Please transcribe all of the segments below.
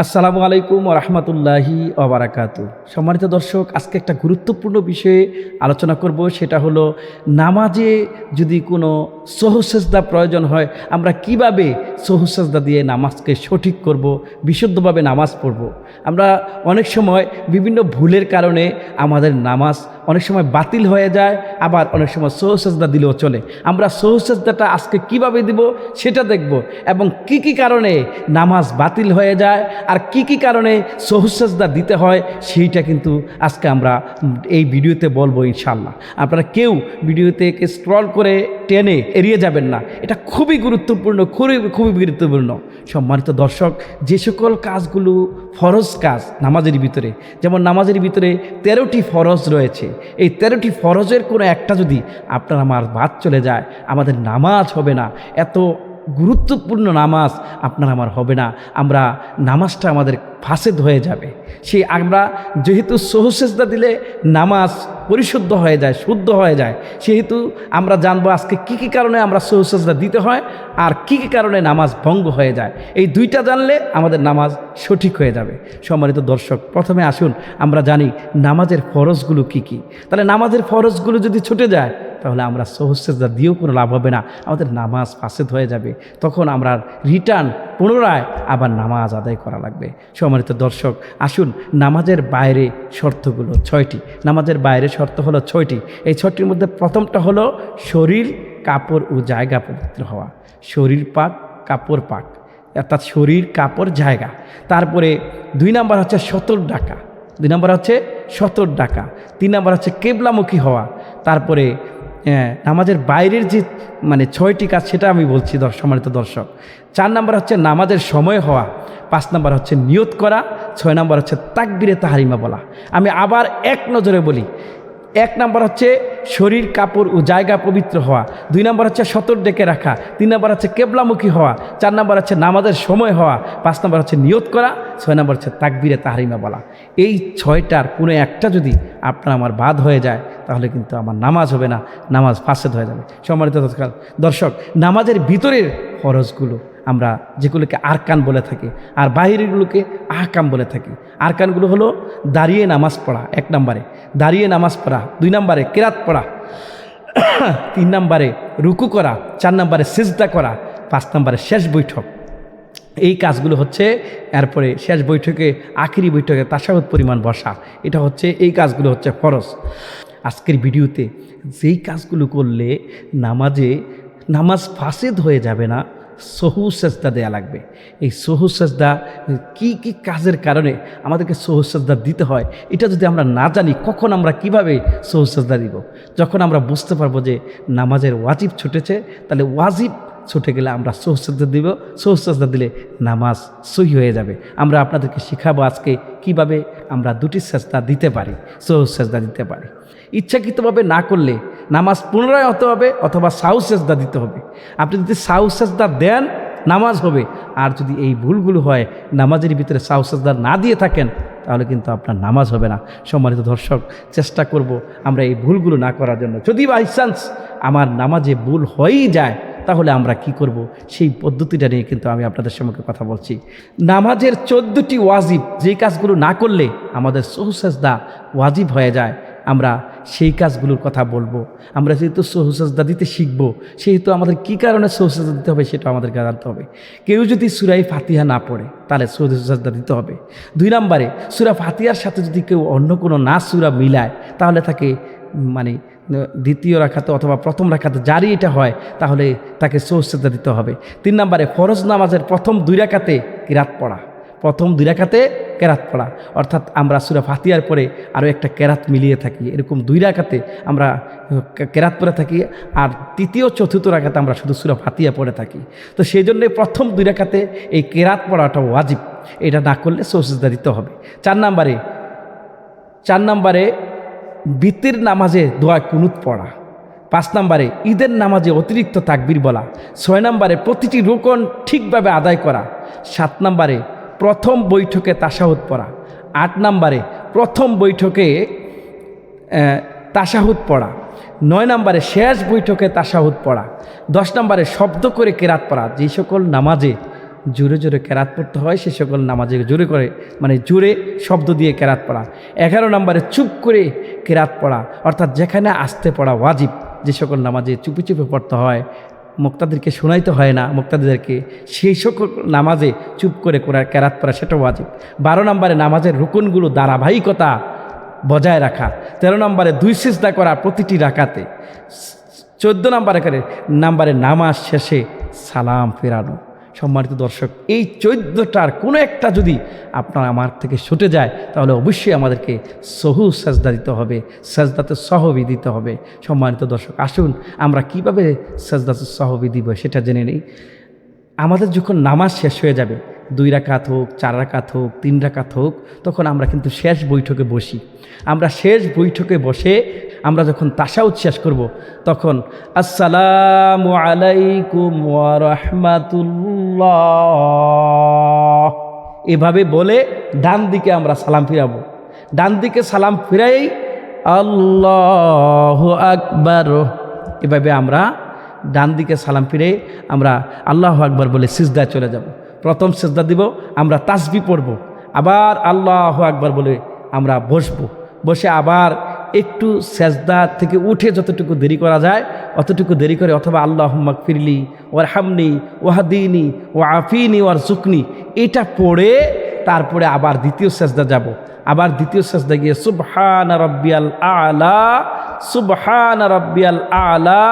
আসসালামু আলাইকুম ওয়া রাহমাতুল্লাহি ওয়া বারাকাতুহু। সম্মানিত দর্শক, আজকে একটা গুরুত্বপূর্ণ বিষয়ে আলোচনা করব। সেটা হলো নামাজে যদি কোনো সহজ সেজদা প্রয়োজন হয়, আমরা কিভাবে সহজ সেজদা দিয়ে নামাজকে সঠিক করব, বিশুদ্ধভাবে নামাজ পড়ব। আমরা অনেক সময় বিভিন্ন ভুলের কারণে আমাদের নামাজ অনেক সময় বাতিল হয়ে যায়, আবার অনেক সময় সহজ সেজদা দিলেও চলে। আমরা সহজ সেজদাটা আজকে কিভাবে দিব সেটা দেখব, এবং কি কি কারণে নামাজ বাতিল হয়ে যায় আর কি কি কারণে সহজ সেজদা দিতে হয় সেইটা কিন্তু আজকে আমরা এই ভিডিওতে বলবো ইনশাআল্লাহ। আপনারা কেউ ভিডিওতে স্ক্রল করে টেনে এড়িয়ে যাবেন না, এটা খুবই গুরুত্বপূর্ণ, খুবই গুরুত্বপূর্ণ। সম্মানিত দর্শক, যে সকল কাজগুলো ফরজ কাজ নামাজের ভিতরে, যেমন নামাজের ভিতরে 13টি ফরজ রয়েছে, এই 13টি ফরজের কোনো একটা যদি আপনার আমার বাদ চলে যায়, আমাদের নামাজ হবে না। এত গুরুত্বপূর্ণ নামাজ আপনার আমার হবে না, আমরা নামাজটা আমাদের ফাসেদ হয়ে যাবে। সেই আমরা যেহেতু সহজ সেজদা দিলে নামাজ পরিশুদ্ধ হয়ে যায়, শুদ্ধ হয়ে যায়, সেহেতু আমরা জানবো আজকে কি কি কারণে আমরা সহজ সেজদা দিতে হয় আর কি কি কারণে নামাজ ভঙ্গ হয়ে যায়। এই দুইটা জানলে আমাদের নামাজ সঠিক হয়ে যাবে। সম্মানিত দর্শক, প্রথমে আসুন আমরা জানি নামাজের ফরজগুলো কি কি। তাহলে নামাজের ফরজগুলো যদি ছুটে যায়, তাহলে আমরা সহজ সেজদা দিয়েও কোনো লাভ হবে না, আমাদের নামাজ ফাসেদ হয়ে যাবে। তখন আমরা পুনরায় আবার নামাজ আদায় করা লাগবে। সম্মানিত দর্শক, আসুন নামাজের বাইরে শর্তগুলো 6টি। নামাজের বাইরে শর্ত হলো 6টি। এই 6টির মধ্যে প্রথমটা হলো শরীর, কাপড় ও জায়গা পবিত্র হওয়া। শরীর পাক, কাপড় পাক, অর্থাৎ শরীর, কাপড়, জায়গা। তারপরে 2 নাম্বার হচ্ছে সতর ডাকা, 2 নাম্বার হচ্ছে সতর ডাকা। 3 নাম্বার হচ্ছে কেবলামুখী হওয়া। তারপরে নামাজের বাইরের যে 6টি কাজ সেটা আমি বলছি সম্মানিত দর্শক। 4 নাম্বার হচ্ছে নামাজের সময় হওয়া। 5 নাম্বার হচ্ছে নিয়ত করা। 6 নাম্বার হচ্ছে তাকবীরে তাহরিমা বলা। আমি আবার এক নজরে বলি। 1 নাম্বার হচ্ছে শরীর, কাপড় ও জায়গা পবিত্র হওয়া। 2 নাম্বার হচ্ছে সতর ডেকে রাখা। 3 নাম্বার হচ্ছে কেবলামুখী হওয়া। 4 নাম্বার হচ্ছে নামাজের সময় হওয়া। 5 নাম্বার হচ্ছে নিয়ত করা। 6 নাম্বার হচ্ছে তাকবীরে তাহরিমা বলা। এই 6টার কোনো একটা যদি আপনার আমার বাদ হয়ে যায়, তাহলে কিন্তু আমার নামাজ হবে না, নামাজ ফাসেদ হয়ে যাবে। সম্মানিত দর্শক, নামাজের ভিতরের ফরজগুলো আমরা যেগুলোকে আরকান বলে থাকি, আর বাহিরেরগুলোকে আহকাম বলে থাকি। আরকানগুলো হলো দাঁড়িয়ে নামাজ পড়া 1 নম্বরে, দাঁড়িয়ে নামাজ পড়া 2 নম্বরে, কেরাত পড়া 3 নম্বরে, রুকু করা 4 নম্বরে, সিজদা করা 5 নম্বরে, শেষ বৈঠক। এই কাজগুলো হচ্ছে, এরপরে শেষ বৈঠকে, আখিরি বৈঠকে তাশাহুদ পরিমাণ বসা, এটা হচ্ছে, এই কাজগুলো হচ্ছে ফরজ। আজকের ভিডিওতে যেই কাজগুলো করলে নামাজ ফাসেদ হয়ে যাবে না, সহজ সেজদা দেয়া লাগবে। এই সহজ সেজদা কি কি কাজের কারণে আমাদেরকে সহজ সেজদা দিতে হয়, এটা যদি আমরা না জানি, কখন আমরা কিভাবে সহজ সেজদা দিব? যখন আমরা বুঝতে পারবো যে নামাজের ওয়াজিব ছুটেছে, তাহলে ওয়াজিব ছুটে গেলে আমরা সহজ সেজদা দিব। সহজ সেজদা দিলে নামাজ সহি হয়ে যাবে। আমরা আপনাদেরকে শিখাবো আজকে কিভাবে আমরা 2টি সেজদা দিতে পারি, সহজ সেজদা দিতে পারি। ইচ্ছাকৃতভাবে না করলে নামাজ পুনরায় হতে হবে, অথবা সাহু সেজদা দিতে হবে। আপনি যদি সাহু সেজদা দেন, নামাজ হবে। আর যদি এই ভুলগুলো হয়, নামাজের ভিতরে সাহু সেজদা না দিয়ে থাকেন, তাহলে কিন্তু আপনার নামাজ হবে না। সম্মানিত দর্শক, চেষ্টা করব আমরা এই ভুলগুলো না করার জন্য। যদি বাই চান্স আমার নামাজে ভুল হয়েই যায়, তাহলে আমরা কি করব, সেই পদ্ধতিটা নিয়ে কিন্তু আমি আপনাদের সঙ্গে কথা বলছি। নামাজের 14টি ওয়াজিব, যেই কাজগুলো না করলে আমাদের সহজ সেজদা ওয়াজিব হয়ে যায়, আমরা সেই কাজগুলোর কথা বলবো। আমরা যেহেতু সহজ সেজদা দিতে শিখবো, সেহেতু আমাদের কি কারণে সহজ সেজদা দিতে হবে সেটা আমাদেরকে জানতে হবে। কেউ যদি সূরা ফাতিহা না পড়ে, তাহলে সহজ সেজদা দিতে হবে। 2 নম্বরে, সূরা ফাতিহার সাথে যদি কেউ অন্য কোনো না সূরা মিলায়, তাহলে তাকে দ্বিতীয় রাকাতে অথবা প্রথম রাকাতে জারি এটা হয়, তাহলে তাকে সহজ সেজদা দিতে হবে। 3 নম্বরে, ফরজ নামাজের প্রথম 2 রাকাতে কিরাত পড়া, প্রথম 2 রাকাতে কেরাত পড়া, অর্থাৎ আমরা সূরা ফাতিহার পরে আরও একটা কেরাত মিলিয়ে থাকি, এরকম 2 রাকাতে আমরা কেরাত পড়ে থাকি, আর 3য় 4র্থ রাকাতে আমরা শুধু সূরা ফাতিহা পড়ে থাকি। তো সেই জন্যে প্রথম 2 রাকাতে এই কেরাত পড়াটা ওয়াজিব, এটা না করলে সহজ সেজদা দিতে হবে। 4 নম্বরে বিতির নামাজে দোয়া কুনুত পড়া। 5 নম্বরে ঈদের নামাজে অতিরিক্ত তাকবীর বলা। 6 নম্বরে প্রতিটি রুকন ঠিকভাবে আদায় করা। 7 নম্বরে প্রথম বৈঠকে তাশাহুদ পড়া। 8 নম্বরে প্রথম বৈঠকে তাশাহুদ পড়া। 9 নম্বরে শেষ বৈঠকে তাশাহুদ পড়া। 10 নম্বরে শব্দ করে কেরাত পড়া। যেই সকল নামাজে জোরে জোরে কেরাত পড়তে হয়, সে সকল নামাজে জোরে করে মানে জোরে শব্দ দিয়ে কেরাত পড়া। 11 নম্বরে চুপ করে কেরাত পড়া, অর্থাৎ যেখানে আস্তে পড়া ওয়াজিব, যে সকল নামাজে চুপে চুপে পড়তে হয়, মুক্তাদিরকে শোনাইতে হয় না মুক্তাদিদেরকে, সেই সকল নামাজে চুপ করে কেরাত পড়া সেটা ওয়াজিব। 12 নম্বরে নামাজের রুকুনগুলো ধারাবাহিকতা বজায় রাখা। 13 নম্বরে 2 সিজদা করা প্রতিটি রাকাতে। 14 নম্বরে নামাজ শেষে সালাম ফেরানো। সম্মানিত দর্শক, এই 14টার কোনো একটা যদি আপনার আমার থেকে ছুটে যায় তাহলে অবশ্যই আমাদেরকে সহু সাজদা দিতে হবে, সাজদাতে সহবি দিতে হবে। সম্মানিত দর্শক, আসুন আমরা কিভাবে সাজদাতে সহবি দিব সেটা জেনে নিই। আমাদের যখন নামাজ শেষ হয়ে যাবে, 2 রাকাত হোক, 4 রাকাত হোক, 3 রাকাত হোক, তখন আমরা কিন্তু শেষ বৈঠকে বসি। আমরা শেষ বৈঠকে বসে আমরা যখন তাশাহুদ শেষ করব, তখন আসসালামু আলাইকুম ওয়া রাহমাতুল্লাহ এভাবে বলে ডান দিকে আমরা সালাম ফিরাবো। ডান দিকে সালাম ফিরাই আল্লাহু আকবার, এভাবে আমরা ডান দিকে সালাম ফিরে আমরা আল্লাহু আকবার বলে সিজদায় চলে যাব। প্রথম সিজদা দিব, আমরা তাসবিহ পড়ব, আবার আল্লাহু আকবার বলে আমরা বসবো। বসে আবার একটু সেজদা থেকে উঠে যতটুকু দেরি করা যায় অতটুকু দেরি করে, অথবা আল্লাহুম্মা গফিরলি ওয়ারহামনি ওয়াহদিনি ওয়াআফিনি ওয়ারযুকনি এটা পড়ে তারপরে আবার দ্বিতীয় সেজদা যাব। আবার দ্বিতীয় সেজদা গিয়ে সুবহান রাব্বিয়াল আলা, সুবহান রাব্বিয়াল আলা,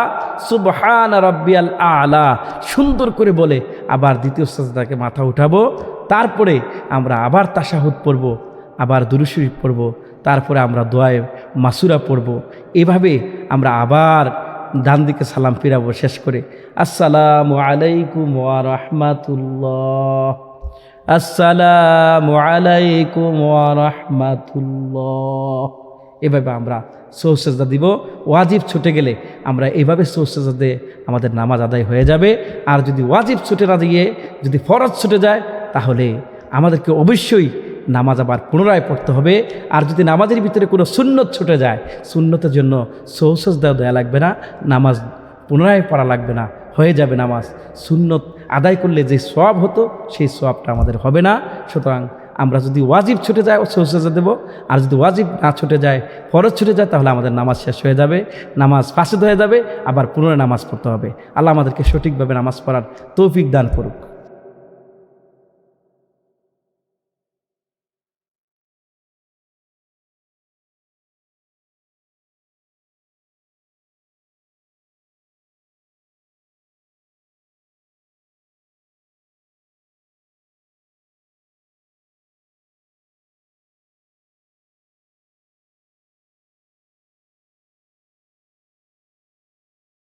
সুবহান রাব্বিয়াল আলা সুন্দর করে বলে আবার দ্বিতীয় সেজদাকে মাথা উঠাবো। তারপরে আমরা আবার তাশাহুদ পড়ব, আবার দুরূদ শরীফ পড়ব, তারপরে আমরা দোয়ায়ে মাসুরা পড়ব। এভাবে আমরা আবার ডান দিকে সালাম ফিরাবো শেষ করে আসসালামু আলাইকুম ওয়া রাহমাতুল্লাহ, আসসালামু আলাইকুম ওয়া রাহমাতুল্লাহ। এভাবে আমরা সহু সেজদা দিব। ওয়াজিব ছুটে গেলে আমরা এইভাবে সহু সেজদা দিয়ে আমাদের নামাজ আদায় হয়ে যাবে। আর যদি ওয়াজিব ছুটে না দিয়ে যদি ফরজ ছুটে যায় তাহলে আমাদেরকে অবশ্যই নামাজ আবার পুনরায় পড়তে হবে। আর যদি নামাজের ভিতরে কোনো সুন্নত ছুটে যায়, সুন্নতের জন্য সহু সেজদা দেওয়া লাগবে না, নামাজ পুনরায় পড়া লাগবে না, হয়ে যাবে নামাজ। সুন্নত আদায় করলে যে সওয়াব হতো সেই সওয়াবটা আমাদের হবে না। সুতরাং আমরা যদি ওয়াজিব ছুটে যায় সহু সেজদা দেব, আর যদি ওয়াজিব না ছুটে যায়, ফরজ ছুটে যায়, তাহলে আমাদের নামাজ শেষ হয়ে যাবে, নামাজ ফাসেদ হয়ে যাবে, আবার পুনরায় নামাজ পড়তে হবে। আল্লাহ আমাদেরকে সঠিকভাবে নামাজ পড়ার তৌফিক দান করুক।